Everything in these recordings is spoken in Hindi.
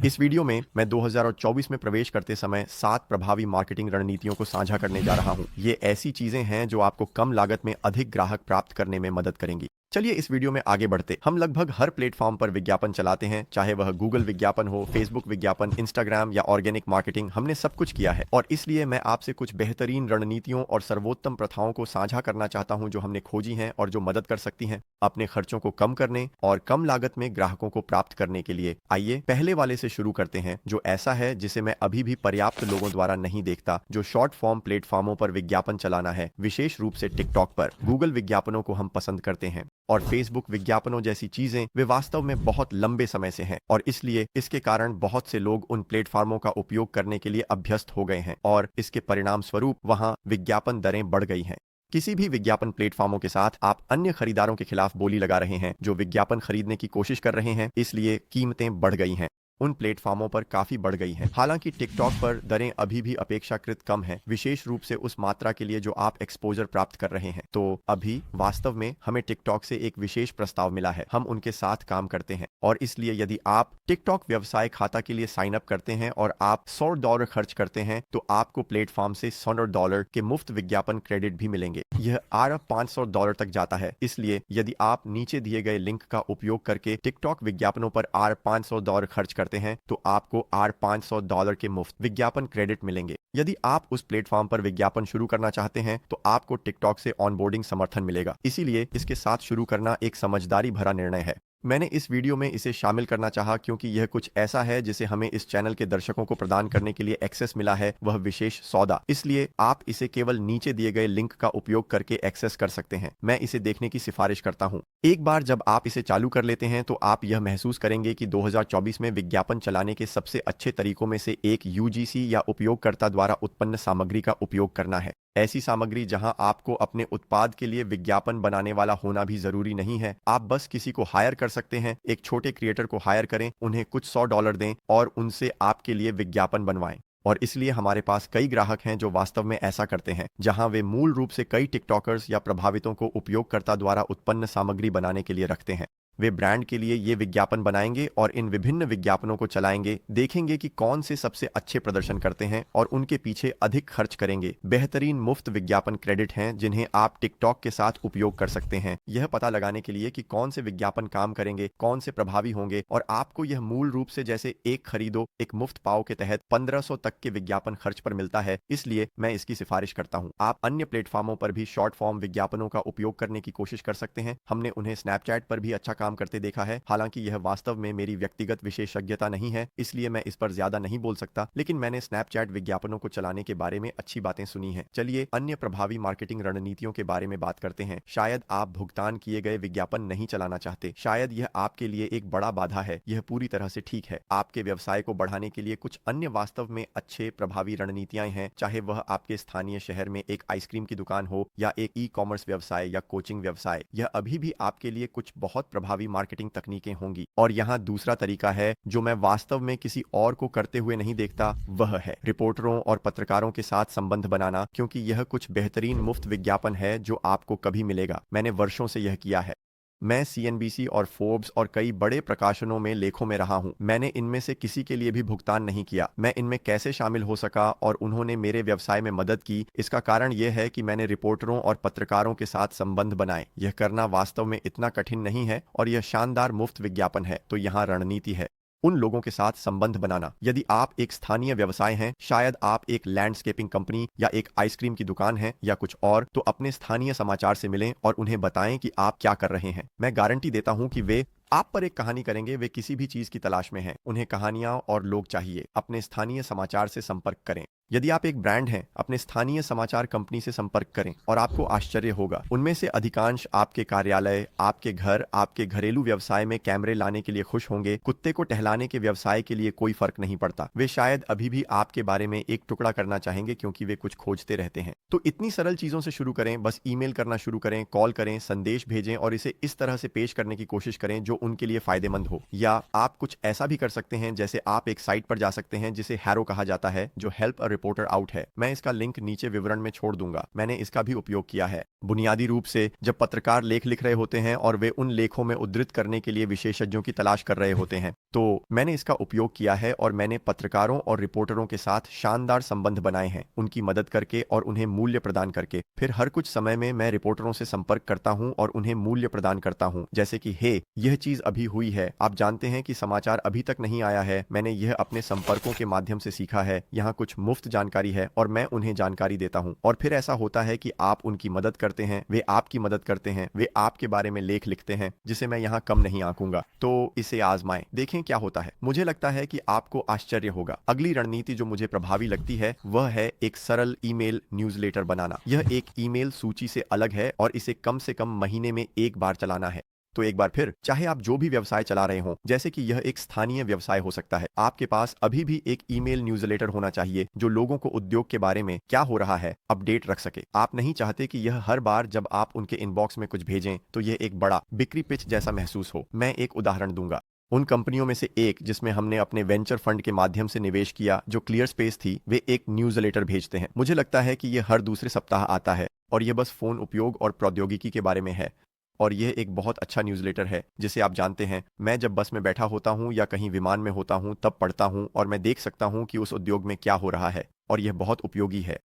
इस वीडियो में मैं 2024 में प्रवेश करते समय 7 प्रभावी मार्केटिंग रणनीतियों को साझा करने जा रहा हूं। ये ऐसी चीजें हैं जो आपको कम लागत में अधिक ग्राहक प्राप्त करने में मदद करेंगी। चलिए इस वीडियो में आगे बढ़ते। हम लगभग हर प्लेटफॉर्म पर विज्ञापन चलाते हैं, चाहे वह गूगल विज्ञापन हो, फेसबुक विज्ञापन, इंस्टाग्राम या ऑर्गेनिक मार्केटिंग। हमने सब कुछ किया है और इसलिए मैं आपसे कुछ बेहतरीन रणनीतियों और सर्वोत्तम प्रथाओं को साझा करना चाहता हूं जो हमने खोजी हैं और जो मदद कर सकती हैं अपने खर्चों को कम करने और कम लागत में ग्राहकों को प्राप्त करने के लिए। आइए पहले वाले से शुरू करते हैं, जो ऐसा है जिसे मैं अभी भी पर्याप्त लोगों द्वारा नहीं देखता, जो शॉर्ट फॉर्म प्लेटफॉर्मों पर विज्ञापन चलाना है। विशेष रूप से टिकटॉक पर गूगल विज्ञापनों को हम पसंद करते हैं और फेसबुक विज्ञापनों जैसी चीजें वे वास्तव में बहुत लंबे समय से हैं और इसलिए इसके कारण बहुत से लोग उन प्लेटफॉर्मों का उपयोग करने के लिए अभ्यस्त हो गए हैं और इसके परिणाम स्वरूप वहां विज्ञापन दरें बढ़ गई हैं। किसी भी विज्ञापन प्लेटफॉर्मों के साथ आप अन्य खरीदारों के खिलाफ बोली लगा रहे हैं जो विज्ञापन खरीदने की कोशिश कर रहे हैं, इसलिए कीमतें बढ़ गई हैं। उन प्लेटफॉर्मों पर काफी बढ़ गई हैं। हालांकि टिकटॉक पर दरें अभी भी अपेक्षाकृत कम हैं, विशेष रूप से उस मात्रा के लिए जो आप एक्सपोजर प्राप्त कर रहे हैं। तो अभी वास्तव में हमें टिकटॉक से एक विशेष प्रस्ताव मिला है, हम उनके साथ काम करते हैं और इसलिए यदि आप टिकटॉक व्यवसाय खाता के लिए साइन अप करते हैं और आप $100 खर्च करते हैं तो आपको प्लेटफॉर्म से $100 के मुफ्त विज्ञापन क्रेडिट भी मिलेंगे। यह $500 तक जाता है, इसलिए यदि आप नीचे दिए गए लिंक का उपयोग करके टिकटॉक विज्ञापनों पर $500 खर्च करते हैं तो आपको $500 के मुफ्त विज्ञापन क्रेडिट मिलेंगे। यदि आप उस प्लेटफॉर्म पर विज्ञापन शुरू करना चाहते हैं तो आपको टिकटॉक से ऑनबोर्डिंग समर्थन मिलेगा, इसीलिए इसके साथ शुरू करना एक समझदारी भरा निर्णय है। मैंने इस वीडियो में इसे शामिल करना चाहा क्योंकि यह कुछ ऐसा है जिसे हमें इस चैनल के दर्शकों को प्रदान करने के लिए एक्सेस मिला है, वह विशेष सौदा। इसलिए आप इसे केवल नीचे दिए गए लिंक का उपयोग करके एक्सेस कर सकते हैं। मैं इसे देखने की सिफारिश करता हूं। एक बार जब आप इसे चालू कर लेते हैं तो आप यह महसूस करेंगे कि 2024 में विज्ञापन चलाने के सबसे अच्छे तरीकों में से एक यूजीसी या उपयोगकर्ता द्वारा उत्पन्न सामग्री का उपयोग करना है। ऐसी सामग्री जहां आपको अपने उत्पाद के लिए विज्ञापन बनाने वाला होना भी जरूरी नहीं है। आप बस किसी को हायर कर सकते हैं, एक छोटे क्रिएटर को हायर करें, उन्हें कुछ $100 दें और उनसे आपके लिए विज्ञापन बनवाएं। और इसलिए हमारे पास कई ग्राहक हैं जो वास्तव में ऐसा करते हैं, जहां वे मूल रूप से कई टिकटॉकर्स या प्रभावितों को उपयोगकर्ता द्वारा उत्पन्न सामग्री बनाने के लिए रखते हैं। वे ब्रांड के लिए ये विज्ञापन बनाएंगे और इन विभिन्न विज्ञापनों को चलाएंगे, देखेंगे कि कौन से सबसे अच्छे प्रदर्शन करते हैं और उनके पीछे अधिक खर्च करेंगे। बेहतरीन मुफ्त विज्ञापन क्रेडिट हैं जिन्हें आप टिकटॉक के साथ उपयोग कर सकते हैं, यह पता लगाने के लिए कि कौन से विज्ञापन काम करेंगे, कौन से प्रभावी होंगे। और आपको यह मूल रूप से जैसे एक खरीदो एक मुफ्त पाओ के तहत 1500 तक के विज्ञापन खर्च पर मिलता है, इसलिए मैं इसकी सिफारिश करता हूं। आप अन्य प्लेटफॉर्मों पर भी शॉर्ट फॉर्म विज्ञापनों का उपयोग करने की कोशिश कर सकते हैं। हमने उन्हें स्नैपचैट पर भी अच्छा काम करते देखा है। हालांकि यह वास्तव में मेरी व्यक्तिगत विशेषज्ञता नहीं है, इसलिए मैं इस पर ज्यादा नहीं बोल सकता, लेकिन मैंने स्नैपचैट विज्ञापनों को चलाने के बारे में अच्छी बातें सुनी हैं। चलिए अन्य प्रभावी मार्केटिंग रणनीतियों के बारे में बात करते हैं। शायद आप भुगतान किए गए विज्ञापन नहीं चलाना चाहते, शायद यह आपके लिए एक बड़ा बाधा है। यह पूरी तरह से ठीक है। आपके व्यवसाय को बढ़ाने के लिए कुछ अन्य वास्तव में अच्छे प्रभावी रणनीतियां हैं, चाहे वह आपके स्थानीय शहर में एक आइसक्रीम की दुकान हो या एक ई-कॉमर्स व्यवसाय या कोचिंग व्यवसाय। यह अभी भी आपके लिए कुछ बहुत प्रभावी मार्केटिंग तकनीकें होंगी। और यहाँ दूसरा तरीका है जो मैं वास्तव में किसी और को करते हुए नहीं देखता, वह है रिपोर्टरों और पत्रकारों के साथ संबंध बनाना, क्योंकि यह कुछ बेहतरीन मुफ्त विज्ञापन है जो आपको कभी मिलेगा। मैंने वर्षों से यह किया है। मैं सीएनबीसी और फोर्ब्स और कई बड़े प्रकाशनों में लेखों में रहा हूं। मैंने इनमें से किसी के लिए भी भुगतान नहीं किया। मैं इनमें कैसे शामिल हो सका और उन्होंने मेरे व्यवसाय में मदद की, इसका कारण यह है कि मैंने रिपोर्टरों और पत्रकारों के साथ संबंध बनाए। यह करना वास्तव में इतना कठिन नहीं है और यह शानदार मुफ्त विज्ञापन है। तो यहाँ रणनीति है उन लोगों के साथ संबंध बनाना। यदि आप एक स्थानीय व्यवसाय हैं, शायद आप एक लैंडस्केपिंग कंपनी या एक आइसक्रीम की दुकान है या कुछ और, तो अपने स्थानीय समाचार से मिलें और उन्हें बताएं कि आप क्या कर रहे हैं। मैं गारंटी देता हूं कि वे आप पर एक कहानी करेंगे। वे किसी भी चीज की तलाश में हैं, उन्हें कहानियां और लोग चाहिए। अपने स्थानीय समाचार से संपर्क करें। यदि आप एक ब्रांड हैं, अपने स्थानीय समाचार कंपनी से संपर्क करें और आपको आश्चर्य होगा, उनमें से अधिकांश आपके कार्यालय, आपके घर, आपके घरेलू व्यवसाय में कैमरे लाने के लिए खुश होंगे। कुत्ते को टहलाने के व्यवसाय के लिए कोई फर्क नहीं पड़ता, वे शायद अभी भी आपके बारे में एक टुकड़ा करना चाहेंगे क्योंकि वे कुछ खोजते रहते हैं। तो इतनी सरल चीजों से शुरू करें, बस ईमेल करना शुरू करें, कॉल करें, संदेश भेजें और इसे इस तरह से पेश करने की कोशिश करें जो उनके लिए फायदेमंद हो। या आप कुछ ऐसा भी कर सकते हैं, जैसे आप एक साइट पर जा सकते हैं जिसे हैरो कहा जाता है, जो हेल्प अ रिपोर्टर आउट है। मैं इसका लिंक नीचे विवरण में छोड़ दूंगा। मैंने इसका भी उपयोग किया है। बुनियादी रूप से जब पत्रकार लेख लिख रहे होते हैं और वे उन लेखों में उद्धृत करने के लिए विशेषज्ञों की तलाश कर रहे होते हैं, तो मैंने इसका उपयोग किया है और मैंने पत्रकारों और रिपोर्टरों के साथ शानदार संबंध बनाए हैं, उनकी मदद करके और उन्हें मूल्य प्रदान करके। फिर हर कुछ समय में मैं रिपोर्टरों से संपर्क करता हूं और उन्हें मूल्य प्रदान करता हूं, जैसे कि हे, यह चीज अभी हुई है, आप जानते हैं कि समाचार अभी तक नहीं आया है, मैंने यह अपने संपर्कों के माध्यम से सीखा है, यहाँ कुछ मुफ्त जानकारी है और मैं उन्हें जानकारी देता हूं। और फिर ऐसा होता है कि आप उनकी मदद करते हैं, वे आपकी मदद करते हैं, वे आपके बारे में लेख लिखते हैं, जिसे मैं यहाँ कम नहीं आंकूंगा। तो इसे आजमाएं, देखें क्या होता है। मुझे लगता है कि आपको आश्चर्य होगा। अगली रणनीति जो मुझे प्रभावी लगती है वह है एक सरल ईमेल न्यूज़लेटर बनाना। यह एक ईमेल सूची से अलग है और इसे कम से कम महीने में एक बार चलाना है। तो एक बार फिर, चाहे आप जो भी व्यवसाय चला रहे हों, जैसे कि यह एक स्थानीय व्यवसाय हो सकता है, आपके पास अभी भी एक ईमेल न्यूज़लेटर होना चाहिए जो लोगों को उद्योग के बारे में क्या हो रहा है अपडेट रख सके। आप नहीं चाहते कि यह हर बार जब आप उनके इनबॉक्स में कुछ भेजें तो यह एक बड़ा बिक्री पिच जैसा महसूस हो। मैं एक उदाहरण दूंगा। उन कंपनियों में से एक जिसमें हमने अपने वेंचर फंड के माध्यम से निवेश किया, जो क्लियर स्पेस थी, वे एक न्यूज़लेटर भेजते हैं। मुझे लगता है कि यह हर दूसरे सप्ताह आता है और यह बस फोन उपयोग और प्रौद्योगिकी के बारे में है। और यह एक बहुत अच्छा न्यूज़लेटर है जिसे आप जानते हैं, मैं जब बस में बैठा होता हूं या कहीं विमान में होता हूं तब पढ़ता हूं और मैं देख सकता हूं कि उस उद्योग में क्या हो रहा है और यह बहुत उपयोगी है।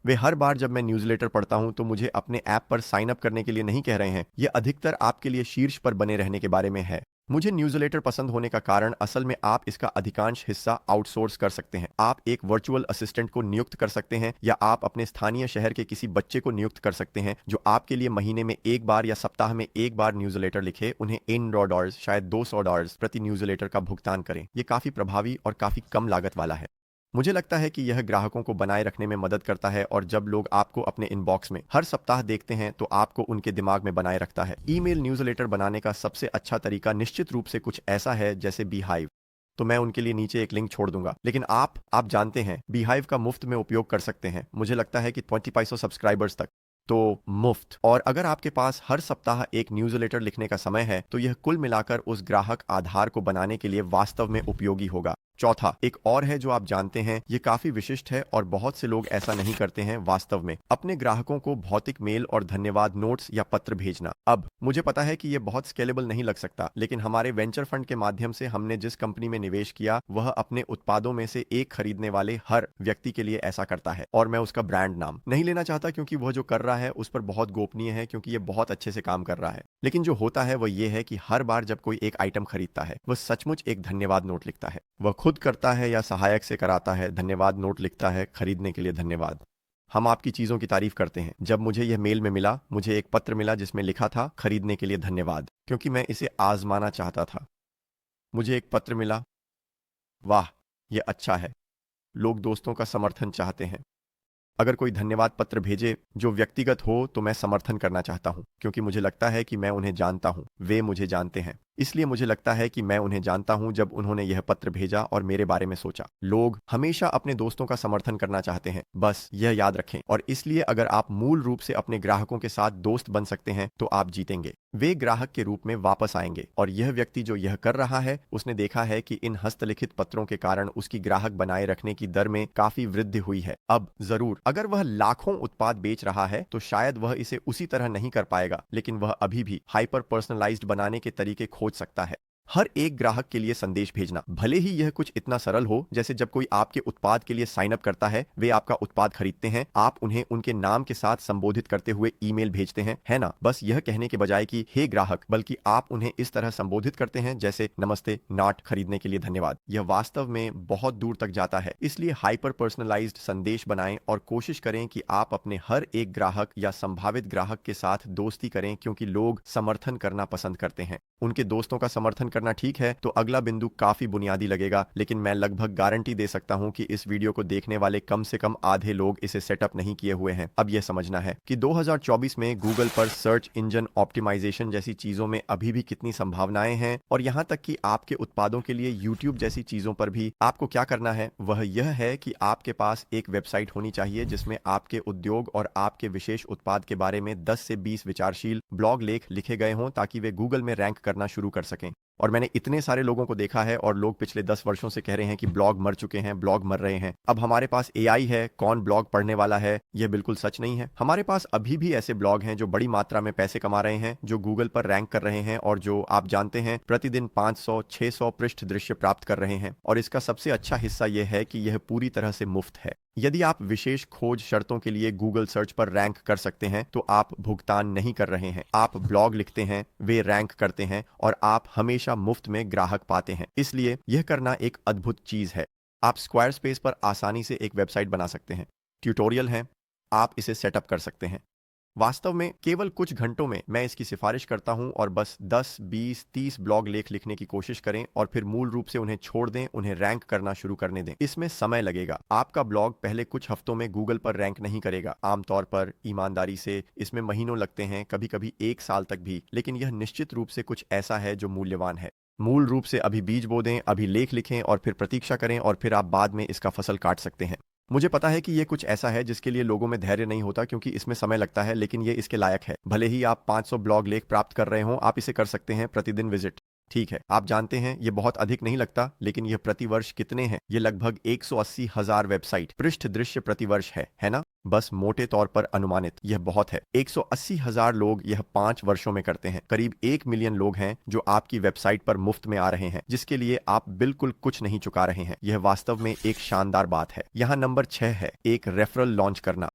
वे हर बार जब मैं न्यूज़लेटर पढ़ता हूं तो मुझे अपने ऐप पर साइन अप करने के लिए नहीं कह रहे हैं। यह अधिकतर आपके लिए शीर्ष पर बने रहने के बारे में है। मुझे न्यूज़लेटर पसंद होने का कारण असल में आप इसका अधिकांश हिस्सा आउटसोर्स कर सकते हैं। आप एक वर्चुअल असिस्टेंट को नियुक्त कर सकते हैं या आप अपने स्थानीय शहर के किसी बच्चे को नियुक्त कर सकते हैं जो आपके लिए महीने में एक बार या सप्ताह में एक बार न्यूज़लेटर लिखे। उन्हें $100, शायद $200 प्रति न्यूज़लेटर का भुगतान करें। यह काफी प्रभावी और काफी कम लागत वाला है। मुझे लगता है कि यह ग्राहकों को बनाए रखने में मदद करता है और जब लोग आपको अपने इनबॉक्स में हर सप्ताह देखते हैं तो आपको उनके दिमाग में बनाए रखता है। ईमेल न्यूज़लेटर बनाने का सबसे अच्छा तरीका निश्चित रूप से कुछ ऐसा है जैसे बीहाइव। तो मैं उनके लिए नीचे एक लिंक छोड़ दूंगा। लेकिन आप जानते हैं, बीहाइव का मुफ्त में उपयोग कर सकते हैं। मुझे लगता है कि 2500 सब्सक्राइबर्स तक, तो मुफ्त। और अगर आपके पास हर सप्ताह एक न्यूज़लेटर लिखने का समय है तो यह कुल मिलाकर उस ग्राहक आधार को बनाने के लिए वास्तव में उपयोगी होगा। चौथा एक और है जो आप जानते हैं, यह काफी विशिष्ट है और बहुत से लोग ऐसा नहीं करते हैं वास्तव में, अपने ग्राहकों को भौतिक मेल और धन्यवाद नोट्स या पत्र भेजना। अब मुझे पता है कि यह बहुत स्केलेबल नहीं लग सकता, लेकिन हमारे वेंचर फंड के माध्यम से हमने जिस कंपनी में निवेश किया वह अपने उत्पादों में से एक खरीदने वाले हर व्यक्ति के लिए ऐसा करता है। और मैं उसका ब्रांड नाम नहीं लेना चाहता क्योंकि वह जो कर रहा है उस पर बहुत गोपनीय है, क्योंकि यह बहुत अच्छे से काम कर रहा है। लेकिन जो होता है वह यह है कि हर बार जब कोई एक आइटम खरीदता है वह सचमुच एक धन्यवाद नोट लिखता है। वह खुद करता है या सहायक से कराता है, धन्यवाद नोट लिखता है, खरीदने के लिए धन्यवाद। हम आपकी चीजों की तारीफ करते हैं। जब मुझे यह मेल में मिला, मुझे एक पत्र मिला जिसमें लिखा था खरीदने के लिए धन्यवाद, क्योंकि मैं इसे आजमाना चाहता था। मुझे एक पत्र मिला, वाह यह अच्छा है, लोग दोस्तों का समर्थन चाहते हैं। अगर कोई धन्यवाद पत्र भेजे जो व्यक्तिगत हो तो मैं समर्थन करना चाहता हूं, क्योंकि मुझे लगता है कि मैं उन्हें जानता हूं, वे मुझे जानते हैं। इसलिए मुझे लगता है कि मैं उन्हें जानता हूं जब उन्होंने यह पत्र भेजा और मेरे बारे में सोचा। लोग हमेशा अपने दोस्तों का समर्थन करना चाहते हैं, बस यह याद रखें। और इसलिए अगर आप मूल रूप से अपने ग्राहकों के साथ दोस्त बन सकते हैं तो आप जीतेंगे। वे ग्राहक के रूप में वापस आएंगे। और यह व्यक्ति जो यह कर रहा है, उसने देखा है कि इन हस्तलिखित पत्रों के कारण उसकी ग्राहक बनाए रखने की दर में काफी वृद्धि हुई है। अब जरूर अगर वह लाखों उत्पाद बेच रहा है तो शायद वह इसे उसी तरह नहीं कर पाएगा, लेकिन वह अभी भी हाइपर पर्सनलाइज्ड बनाने के तरीके खोज सकता है। हर एक ग्राहक के लिए संदेश भेजना, भले ही यह कुछ इतना सरल हो जैसे जब कोई आपके उत्पाद के लिए साइन अप करता है, वे आपका उत्पाद खरीदते हैं, आप उन्हें उनके नाम के साथ संबोधित करते हुए ईमेल भेजते हैं, है ना? बस यह कहने के बजाय कि हे ग्राहक, बल्कि आप उन्हें इस तरह संबोधित करते हैं जैसे नमस्ते, नॉट खरीदने के लिए धन्यवाद। यह वास्तव में बहुत दूर तक जाता है। इसलिए हाइपर पर्सनलाइज्ड संदेश बनाएं और कोशिश करें कि आप अपने हर एक ग्राहक या संभावित ग्राहक के साथ दोस्ती करें, क्योंकि लोग समर्थन करना पसंद करते हैं। उनके दोस्तों का समर्थन करना ठीक है, तो अगला बिंदु काफी बुनियादी लगेगा, लेकिन मैं लगभग गारंटी दे सकता हूं कि इस वीडियो को देखने वाले कम से कम आधे लोग इसे सेटअप नहीं किए हुए हैं। अब यह समझना है कि 2024 में गूगल पर सर्च इंजन ऑप्टिमाइजेशन जैसी चीजों में अभी भी कितनी संभावनाएं हैं, और यहां तक कि आपके उत्पादों के लिए यूट्यूब जैसी चीजों पर भी आपको क्या करना है वह यह है कि आपके पास एक वेबसाइट होनी चाहिए जिसमें आपके उद्योग और आपके विशेष उत्पाद के बारे में 10 से 20 विचारशील ब्लॉग लेख लिखे गए हों, ताकि वे गूगल में रैंक करना शुरू कर सकें। और मैंने इतने सारे लोगों को देखा है और लोग पिछले 10 वर्षों से कह रहे हैं कि ब्लॉग मर चुके हैं, ब्लॉग मर रहे हैं। अब हमारे पास एआई है, कौन ब्लॉग पढ़ने वाला है? यह बिल्कुल सच नहीं है। हमारे पास अभी भी ऐसे ब्लॉग हैं जो बड़ी मात्रा में पैसे कमा रहे हैं, जो गूगल पर रैंक कर रहे हैं और जो आप जानते हैं प्रतिदिन 500-600 पृष्ठ दृश्य प्राप्त कर रहे हैं। और इसका सबसे अच्छा हिस्सा यह है कि यह पूरी तरह से मुफ्त है। यदि आप विशेष खोज शर्तों के लिए गूगल सर्च पर रैंक कर सकते हैं तो आप भुगतान नहीं कर रहे हैं। आप ब्लॉग लिखते हैं, वे रैंक करते हैं और आप हमेशा मुफ्त में ग्राहक पाते हैं। इसलिए यह करना एक अद्भुत चीज है। आप स्क्वायरस्पेस पर आसानी से एक वेबसाइट बना सकते हैं। ट्यूटोरियल है, आप इसे सेटअप कर सकते हैं। वास्तव में केवल कुछ घंटों में मैं इसकी सिफारिश करता हूं और बस 10, 20, 30 ब्लॉग लेख लिखने की कोशिश करें और फिर मूल रूप से उन्हें छोड़ दें, उन्हें रैंक करना शुरू करने दें। इसमें समय लगेगा। आपका ब्लॉग पहले कुछ हफ्तों में गूगल पर रैंक नहीं करेगा। आमतौर पर ईमानदारी से इसमें महीनों लगते हैं, कभी कभी 1 साल तक भी, लेकिन यह निश्चित रूप से कुछ ऐसा है जो मूल्यवान है। मूल रूप से अभी बीज बो दें, अभी लेख लिखें और फिर प्रतीक्षा करें और फिर आप बाद में इसका फसल काट सकते हैं। मुझे पता है कि ये कुछ ऐसा है जिसके लिए लोगों में धैर्य नहीं होता क्योंकि इसमें समय लगता है, लेकिन ये इसके लायक है। भले ही आप 500 ब्लॉग लेख प्राप्त कर रहे हों, आप इसे कर सकते हैं प्रतिदिन विजिट। ठीक है, आप जानते हैं ये बहुत अधिक नहीं लगता, लेकिन यह प्रतिवर्ष कितने हैं? ये लगभग 180,000 वेबसाइट पृष्ठ दृश्य प्रतिवर्ष है ना? बस मोटे तौर पर अनुमानित यह बहुत है। 180,000 लोग यह 5 वर्षों में करते हैं। करीब 1 मिलियन लोग हैं जो आपकी वेबसाइट पर मुफ्त में आ रहे हैं, जिसके लिए आप बिल्कुल कुछ नहीं चुका रहे हैं। यह वास्तव में एक शानदार बात है। यहाँ नंबर 6 है, एक रेफरल लॉन्च करना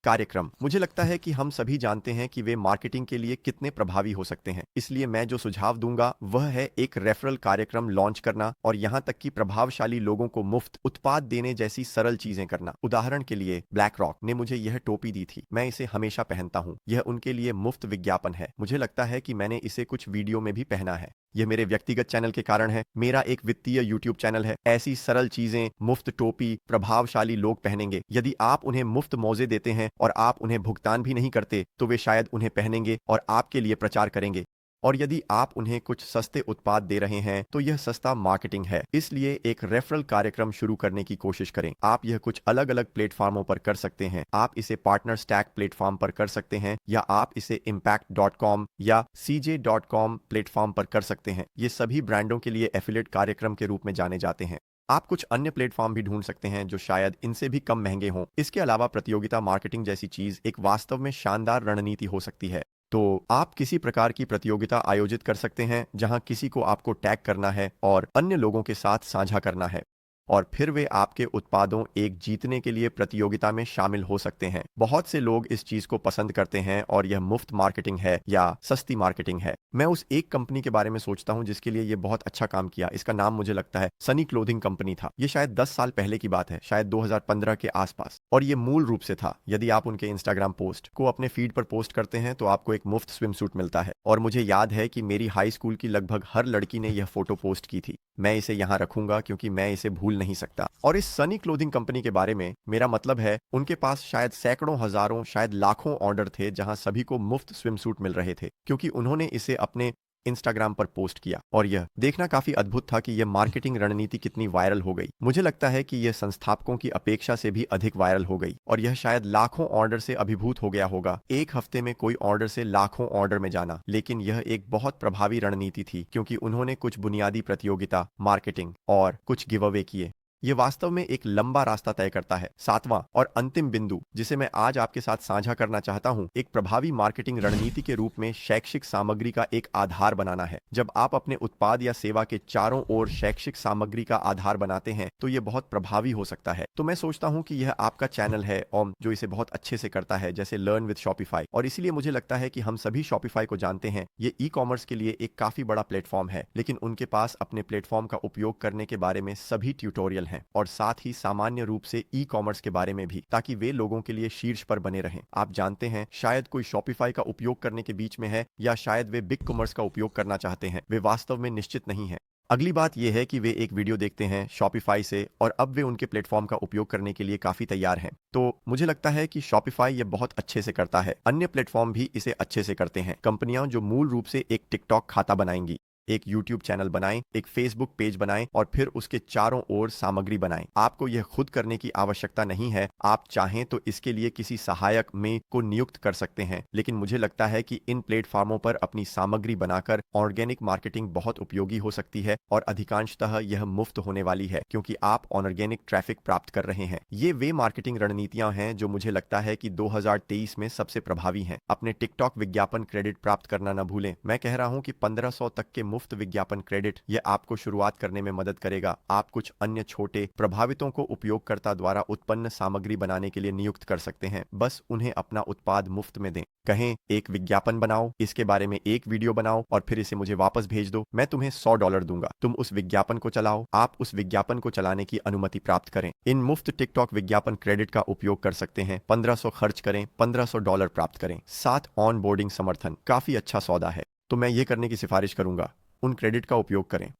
कार्यक्रम। मुझे लगता है कि हम सभी जानते हैं कि वे मार्केटिंग के लिए कितने प्रभावी हो सकते हैं। इसलिए मैं जो सुझाव दूंगा वह है एक रेफरल कार्यक्रम लॉन्च करना और यहां तक कि प्रभावशाली लोगों को मुफ्त उत्पाद देने जैसी सरल चीजें करना। उदाहरण के लिए ब्लैक रॉक ने मुझे यह टोपी दी थी। मैं इसे हमेशा पहनता हूं। यह उनके लिए मुफ्त विज्ञापन है। मुझे लगता है कि मैंने इसे कुछ वीडियो में भी पहना है। यह मेरे व्यक्तिगत चैनल के कारण है। मेरा एक वित्तीय यूट्यूब चैनल है। ऐसी सरल चीजें, मुफ्त टोपी, प्रभावशाली लोग पहनेंगे। यदि आप उन्हें मुफ्त मौजे देते हैं और आप उन्हें भुगतान भी नहीं करते तो वे शायद उन्हें पहनेंगे और आपके लिए प्रचार करेंगे। और यदि आप उन्हें कुछ सस्ते उत्पाद दे रहे हैं तो यह सस्ता मार्केटिंग है। इसलिए एक रेफरल कार्यक्रम शुरू करने की कोशिश करें। आप यह कुछ अलग अलग प्लेटफॉर्मों पर कर सकते हैं। आप इसे पार्टनर स्टैक प्लेटफॉर्म पर कर सकते हैं या आप इसे impact.com या cj.com प्लेटफॉर्म पर कर सकते हैं। ये सभी ब्रांडों के लिए एफिलिएट कार्यक्रम के रूप में जाने जाते हैं। आप कुछ अन्य प्लेटफॉर्म भी ढूंढ सकते हैं जो शायद इनसे भी कम महंगे हों। इसके अलावा प्रतियोगिता मार्केटिंग जैसी चीज एक वास्तव में शानदार रणनीति हो सकती है। तो आप किसी प्रकार की प्रतियोगिता आयोजित कर सकते हैं जहां किसी को आपको टैग करना है और अन्य लोगों के साथ साझा करना है और फिर वे आपके उत्पादों एक जीतने के लिए प्रतियोगिता में शामिल हो सकते हैं। बहुत से लोग इस चीज को पसंद करते हैं और यह मुफ्त मार्केटिंग है या सस्ती मार्केटिंग है। मैं उस एक कंपनी के बारे में सोचता हूं जिसके लिए यह बहुत अच्छा काम किया। इसका नाम मुझे लगता है सनी क्लोथिंग कंपनी था। यह शायद 10 साल पहले की बात है, शायद 2015 के आसपास। और यह मूल रूप से था, यदि आप उनके इंस्टाग्राम पोस्ट को अपने फीड पर पोस्ट करते हैं तो आपको एक मुफ्त स्विम सूट मिलता है। और मुझे याद है कि मेरी हाई स्कूल की लगभग हर लड़की ने यह फोटो पोस्ट की थी। मैं इसे यहाँ रखूंगा क्योंकि मैं इसे भूल नहीं सकता। और इस सनी क्लोथिंग कंपनी के बारे में मेरा मतलब है उनके पास शायद सैकड़ों, हजारों, शायद लाखों ऑर्डर थे जहां सभी को मुफ्त स्विम सूट मिल रहे थे क्योंकि उन्होंने इसे अपने इंस्टाग्राम पर पोस्ट किया। और यह देखना काफी अद्भुत था कि यह मार्केटिंग रणनीति कितनी वायरल हो गई। मुझे लगता है कि यह संस्थापकों की अपेक्षा से भी अधिक वायरल हो गई और यह शायद लाखों ऑर्डर से अभिभूत हो गया होगा। एक हफ्ते में कोई ऑर्डर से लाखों ऑर्डर में जाना। लेकिन यह एक बहुत प्रभावी रणनीति थी क्योंकि उन्होंने कुछ बुनियादी प्रतियोगिता, मार्केटिंग और कुछ गिव अवे किए। ये वास्तव में एक लंबा रास्ता तय करता है। 7वां और अंतिम बिंदु जिसे मैं आज आपके साथ साझा करना चाहता हूं, एक प्रभावी मार्केटिंग रणनीति के रूप में शैक्षिक सामग्री का एक आधार बनाना है। जब आप अपने उत्पाद या सेवा के चारों ओर शैक्षिक सामग्री का आधार बनाते हैं तो यह बहुत प्रभावी हो सकता है। तो मैं सोचता हूं कि यह आपका चैनल है और जो इसे बहुत अच्छे से करता है, जैसे लर्न विद शॉपिफाई। और इसीलिए मुझे लगता है कि हम सभी शॉपिफाई को जानते हैं। ये ई कॉमर्स के लिए एक काफी बड़ा प्लेटफॉर्म है, लेकिन उनके पास अपने प्लेटफॉर्म का उपयोग करने के बारे में सभी ट्यूटोरियल हैं और साथ ही सामान्य रूप से ई कॉमर्स के बारे में भी, ताकि वे लोगों के लिए शीर्ष पर बने रहें। आप जानते हैं, शायद कोई शॉपिफाई का उपयोग करने के बीच में है या शायद वे बिग कॉमर्स का उपयोग करना चाहते हैं। वे वास्तव में निश्चित नहीं है। अगली बात यह है कि वे एक वीडियो देखते हैं शॉपिफाई से और अब वे उनके प्लेटफॉर्म का उपयोग करने के लिए काफी तैयार हैं। तो मुझे लगता है कि शॉपिफाई यह बहुत अच्छे से करता है। अन्य प्लेटफॉर्म भी इसे अच्छे से करते हैं। कंपनियां जो मूल रूप से एक टिकटॉक खाता बनाएंगी एक YouTube चैनल बनाएं, एक Facebook पेज बनाएं और फिर उसके चारों ओर सामग्री बनाएं। आपको यह खुद करने की आवश्यकता नहीं है। आप चाहें तो इसके लिए किसी सहायक में को नियुक्त कर सकते हैं, लेकिन मुझे लगता है कि इन प्लेटफॉर्मों पर अपनी सामग्री बनाकर ऑर्गेनिक मार्केटिंग बहुत उपयोगी हो सकती है और अधिकांशतः यह मुफ्त होने वाली है क्योंकि आप ऑर्गेनिक ट्रैफिक प्राप्त कर रहे हैं। ये वे मार्केटिंग रणनीतियां हैं जो मुझे लगता है कि 2023 में सबसे प्रभावी हैं। अपने टिकटॉक विज्ञापन क्रेडिट प्राप्त करना न भूलें। मैं कह रहा हूं कि 1500 तक के मुफ्त विज्ञापन क्रेडिट यह आपको शुरुआत करने में मदद करेगा। आप कुछ अन्य छोटे प्रभावितों को उपयोगकर्ता द्वारा उत्पन्न सामग्री बनाने के लिए नियुक्त कर सकते हैं। बस उन्हें अपना उत्पाद मुफ्त में दें। कहें एक विज्ञापन बनाओ, इसके बारे में एक वीडियो बनाओ और फिर इसे मुझे वापस भेज दो। मैं तुम्हें $100 दूंगा। तुम उस विज्ञापन को चलाओ। आप उस विज्ञापन को चलाने की अनुमति प्राप्त करें। इन मुफ्त टिकटॉक विज्ञापन क्रेडिट का उपयोग कर सकते हैं। 1500 खर्च करें, $1500 प्राप्त करें। साथ ऑन बोर्डिंग समर्थन काफी अच्छा सौदा है। तो मैं ये करने की सिफारिश करूंगा। उन क्रेडिट का उपयोग करें।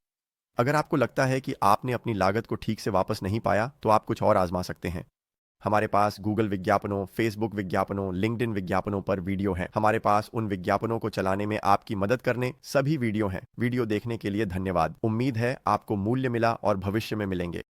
अगर आपको लगता है कि आपने अपनी लागत को ठीक से वापस नहीं पाया, तो आप कुछ और आजमा सकते हैं। हमारे पास गूगल विज्ञापनों, फेसबुक विज्ञापनों, लिंक्डइन विज्ञापनों पर वीडियो हैं। हमारे पास उन विज्ञापनों को चलाने में आपकी मदद करने सभी वीडियो हैं। वीडियो देखने के लिए धन्यवाद। उम्मीद है आपको मूल्य मिला और भविष्य में मिलेंगे।